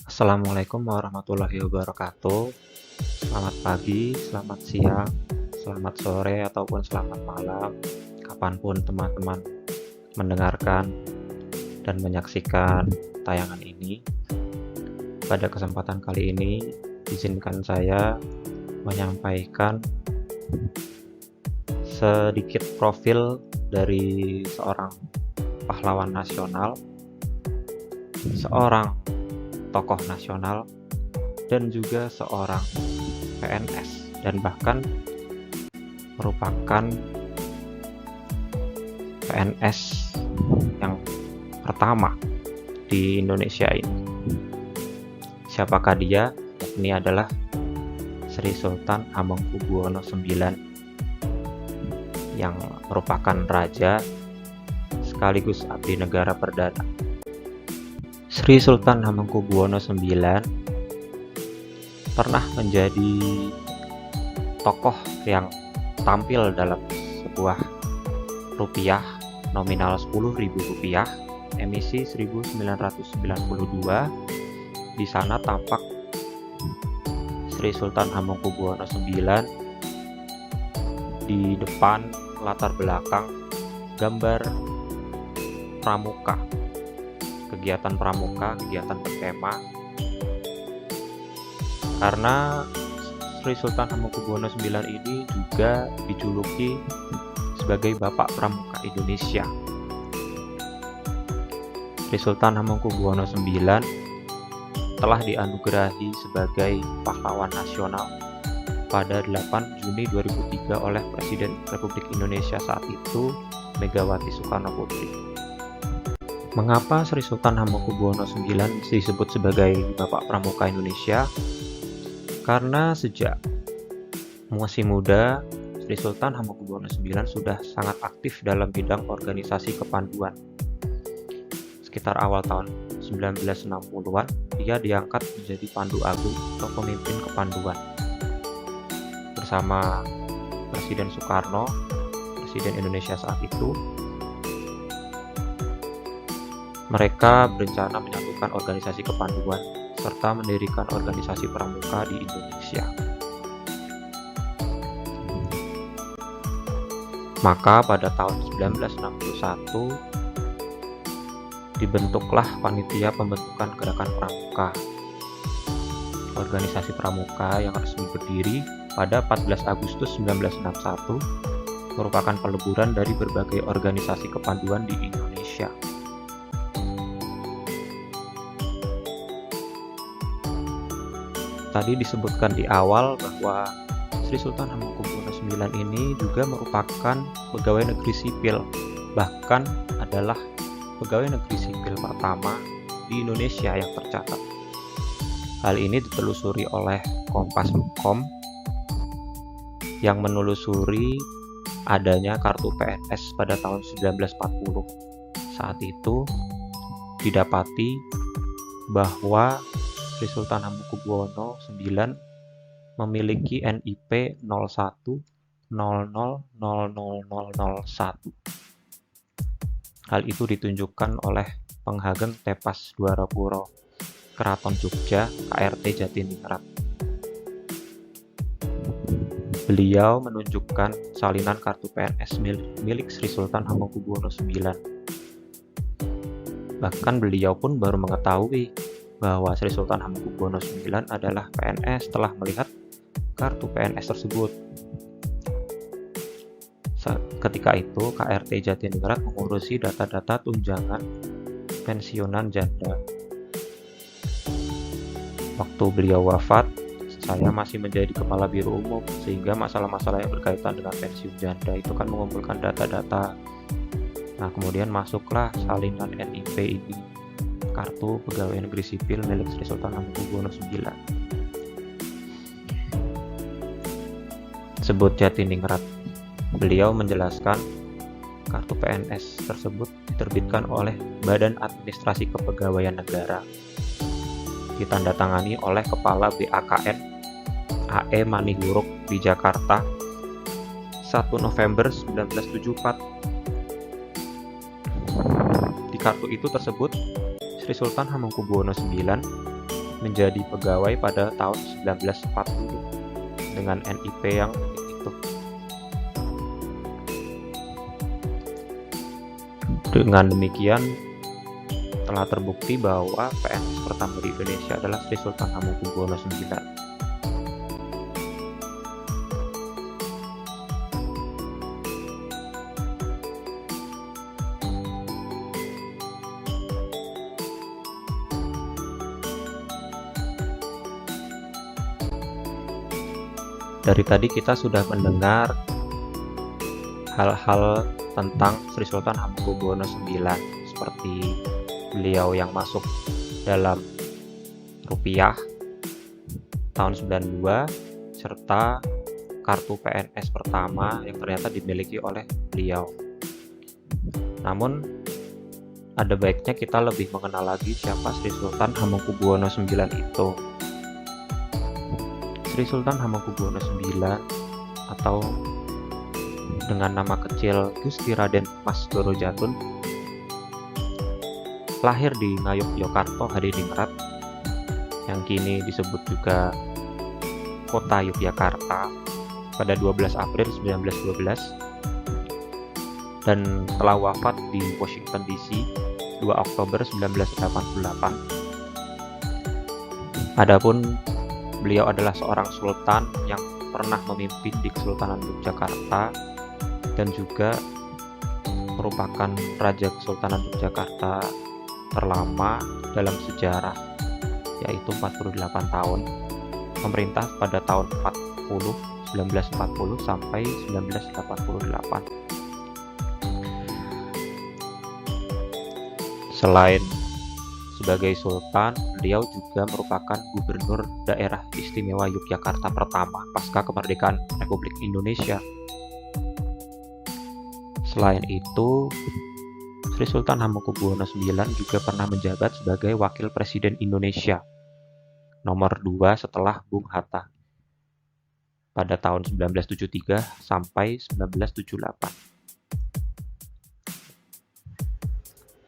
Assalamualaikum warahmatullahi wabarakatuh. Selamat pagi, selamat siang, selamat sore, ataupun selamat malam, kapanpun teman-teman mendengarkan dan menyaksikan tayangan ini. Pada kesempatan kali ini, izinkan saya menyampaikan sedikit profil dari seorang pahlawan nasional, seorang tokoh nasional, dan juga seorang PNS, dan bahkan merupakan PNS yang pertama di Indonesia ini. Siapakah dia? Ini adalah Sri Sultan Hamengkubuwono IX yang merupakan raja sekaligus abdi negara perdana. Sri Sultan Hamengkubuwono IX pernah menjadi tokoh yang tampil dalam sebuah rupiah nominal Rp10.000, emisi 1992. Di sana tampak Sri Sultan Hamengkubuwono IX di depan latar belakang gambar pramuka, kegiatan pramuka, kegiatan berkemah. Karena Sri Sultan Hamengkubuwono IX ini juga dijuluki sebagai Bapak Pramuka Indonesia. Sri Sultan Hamengkubuwono IX telah dianugerahi sebagai pahlawan nasional pada 8 Juni 2003 oleh Presiden Republik Indonesia saat itu, Megawati Soekarno Putri. Mengapa Sri Sultan Hamengkubuwono IX disebut sebagai Bapak Pramuka Indonesia? Karena sejak masih muda, Sri Sultan Hamengkubuwono IX sudah sangat aktif dalam bidang organisasi kepanduan. Sekitar awal tahun 1960-an, dia diangkat menjadi Pandu Agung atau pemimpin kepanduan. Bersama Presiden Soekarno, Presiden Indonesia saat itu, mereka berencana menyatukan organisasi kepanduan serta mendirikan organisasi pramuka di Indonesia. Maka pada tahun 1961 dibentuklah panitia pembentukan gerakan pramuka. Organisasi pramuka yang resmi berdiri pada 14 Agustus 1961 merupakan peleburan dari berbagai organisasi kepanduan di Indonesia. Tadi disebutkan di awal bahwa Sri Sultan Hamengkubuwono IX ini juga merupakan pegawai negeri sipil, bahkan adalah pegawai negeri sipil pertama di Indonesia yang tercatat. Hal ini ditelusuri oleh Kompas.com yang menelusuri adanya kartu PNS pada tahun 1940. Saat itu didapati bahwa Sri Sultan Hamengkubuwono IX memiliki NIP 01000001. Hal itu ditunjukkan oleh Penghageng Tepas Dwarapuro, Keraton Jogja, KRT Jatiningrat. Beliau menunjukkan salinan kartu PNS milik Sri Sultan Hamengkubuwono IX. Bahkan beliau pun baru mengetahui bahwa Sri Sultan Hamengkubuwono IX adalah PNS setelah melihat kartu PNS tersebut. Ketika itu, KRT Jatiningrat mengurusi data-data tunjangan pensiunan janda. Waktu beliau wafat, saya masih menjadi kepala biro umum, sehingga masalah-masalah yang berkaitan dengan pensiun janda itu kan mengumpulkan data-data. Nah, kemudian masuklah salinan NIP ini, kartu pegawai negeri sipil milik Sri Sultan Hamengkubuwono IX. Sebut Jatiningrat. Beliau menjelaskan kartu PNS tersebut diterbitkan oleh Badan Administrasi Kepegawaian Negara, ditandatangani oleh Kepala BAKN AE Manihuruk di Jakarta 1 November 1974. kartu itu tersebut, Sri Sultan Hamengkubuwono IX menjadi pegawai pada tahun 1940 dengan NIP yang itu. Dengan demikian, telah terbukti bahwa PNS pertama di Indonesia adalah Sri Sultan Hamengkubuwono IX. Dari tadi kita sudah mendengar hal-hal tentang Sri Sultan Hamengkubuwono IX, seperti beliau yang masuk dalam rupiah tahun 92, serta kartu PNS pertama yang ternyata dimiliki oleh beliau. Namun, ada baiknya kita lebih mengenal lagi siapa Sri Sultan Hamengkubuwono IX itu. Sri Sultan Hamengkubuwono IX atau dengan nama kecil Gusti Raden Mas Dorojatun lahir di Ngayogyakarta Hadiningrat yang kini disebut juga Kota Yogyakarta pada 12 April 1912 dan telah wafat di Washington DC 2 Oktober 1988. Adapun beliau adalah seorang sultan yang pernah memimpin di Kesultanan Yogyakarta dan juga merupakan Raja Kesultanan Yogyakarta terlama dalam sejarah, yaitu 48 tahun. Memerintah pada tahun 1940 sampai 1988. Selain sebagai sultan, beliau juga merupakan gubernur daerah istimewa Yogyakarta pertama pasca kemerdekaan Republik Indonesia. Selain itu, Sri Sultan Hamengkubuwono IX juga pernah menjabat sebagai Wakil Presiden Indonesia nomor 2 setelah Bung Hatta pada tahun 1973 sampai 1978.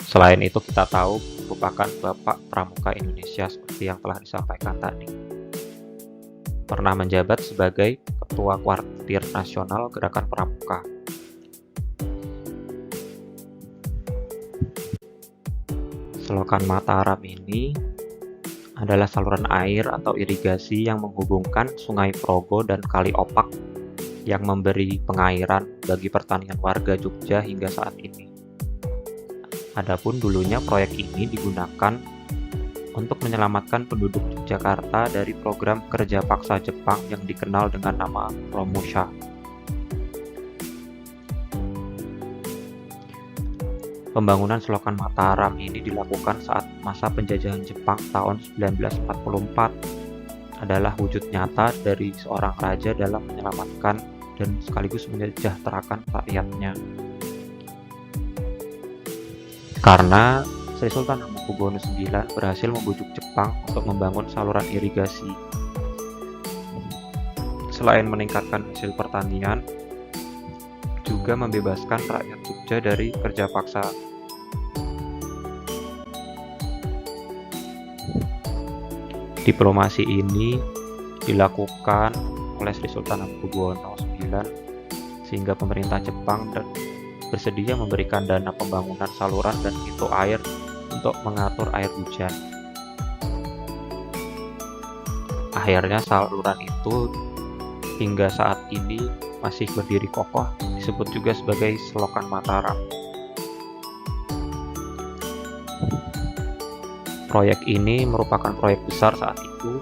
Selain itu, kita tahu merupakan Bapak Pramuka Indonesia seperti yang telah disampaikan tadi. Pernah menjabat sebagai Ketua Kuartir Nasional Gerakan Pramuka. Selokan Mataram ini adalah saluran air atau irigasi yang menghubungkan Sungai Progo dan Kali Opak yang memberi pengairan bagi pertanian warga Jogja hingga saat ini. Adapun dulunya proyek ini digunakan untuk menyelamatkan penduduk Yogyakarta dari program kerja paksa Jepang yang dikenal dengan nama Romusha. Pembangunan Selokan Mataram ini dilakukan saat masa penjajahan Jepang tahun 1944, adalah wujud nyata dari seorang raja dalam menyelamatkan dan sekaligus menyejahterakan rakyatnya. Karena Sri Sultan Hamengkubuwono IX berhasil membujuk Jepang untuk membangun saluran irigasi. Selain meningkatkan hasil pertanian, juga membebaskan rakyat Jogja dari kerja paksa. Diplomasi ini dilakukan oleh Sri Sultan Hamengkubuwono IX sehingga pemerintah Jepang bersedia memberikan dana pembangunan saluran dan pintu air untuk mengatur air hujan. Akhirnya saluran itu hingga saat ini masih berdiri kokoh, disebut juga sebagai Selokan Mataram. Proyek ini merupakan proyek besar saat itu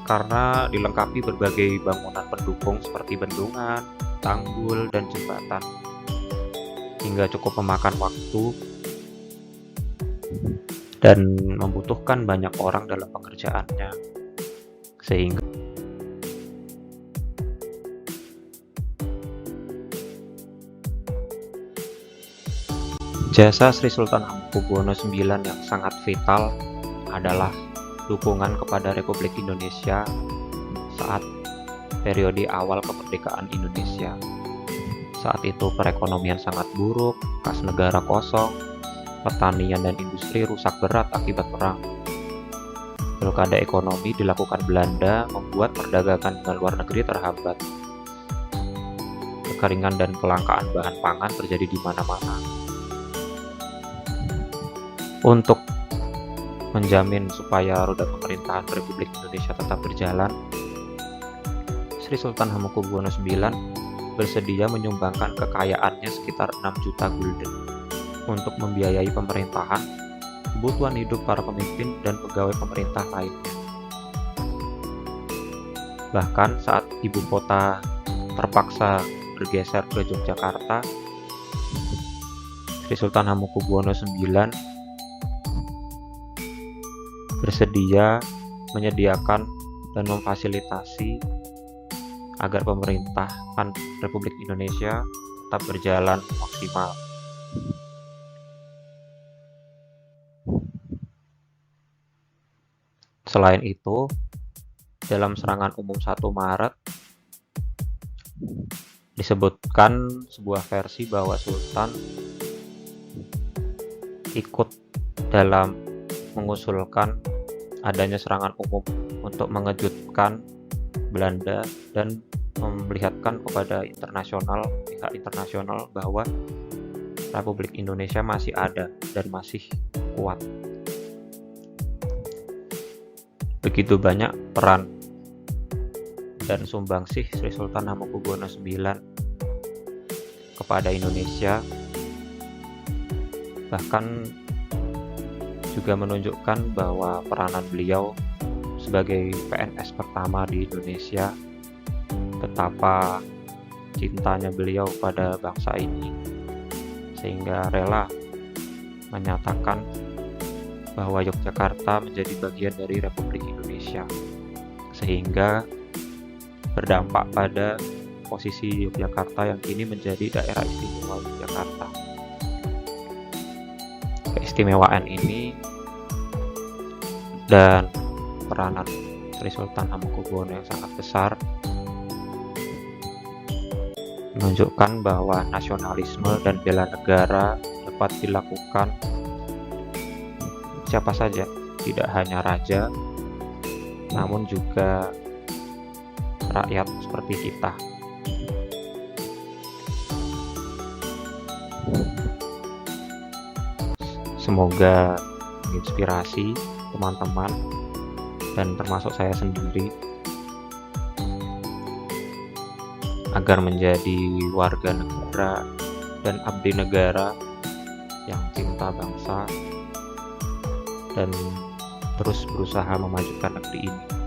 karena dilengkapi berbagai bangunan pendukung seperti bendungan, tanggul, dan jembatan, hingga cukup memakan waktu dan membutuhkan banyak orang dalam pengerjaannya, sehingga jasa Sri Sultan Hamengkubuwono IX yang sangat vital adalah dukungan kepada Republik Indonesia saat periode awal kemerdekaan Indonesia. Saat itu perekonomian sangat buruk, kas negara kosong, pertanian dan industri rusak berat akibat perang. Blokade ekonomi dilakukan Belanda membuat perdagangan dengan luar negeri terhambat. Kekeringan dan kelangkaan bahan pangan terjadi di mana-mana. Untuk menjamin supaya roda pemerintahan Republik Indonesia tetap berjalan, Sri Sultan Hamengkubuwono IX bersedia menyumbangkan kekayaannya sekitar 6 juta gulden untuk membiayai pemerintahan, kebutuhan hidup para pemimpin dan pegawai pemerintah lainnya. Bahkan saat ibu kota terpaksa bergeser ke Yogyakarta, Sri Sultan Hamengkubuwono IX bersedia menyediakan dan memfasilitasi agar pemerintahan Republik Indonesia tetap berjalan maksimal. Selain itu, dalam serangan umum 1 Maret disebutkan sebuah versi bahwa Sultan ikut dalam mengusulkan adanya serangan umum untuk mengejutkan Belanda dan memperlihatkan kepada pihak internasional bahwa Republik Indonesia masih ada dan masih kuat. Begitu banyak peran dan sumbangsih Sri Sultan Hamengkubuwono IX kepada Indonesia, bahkan juga menunjukkan bahwa peranan beliau sebagai PNS pertama di Indonesia, betapa cintanya beliau pada bangsa ini, sehingga rela menyatakan bahwa Yogyakarta menjadi bagian dari Republik Indonesia, sehingga berdampak pada posisi Yogyakarta yang kini menjadi daerah istimewa Yogyakarta. Keistimewaan ini dan peranan Sri Sultan Hamengkubuwono yang sangat besar menunjukkan bahwa nasionalisme dan bela negara dapat dilakukan siapa saja, tidak hanya raja, namun juga rakyat seperti kita. Semoga menginspirasi teman-teman dan termasuk saya sendiri agar menjadi warga negara dan abdi negara yang cinta bangsa dan terus berusaha memajukan negeri ini.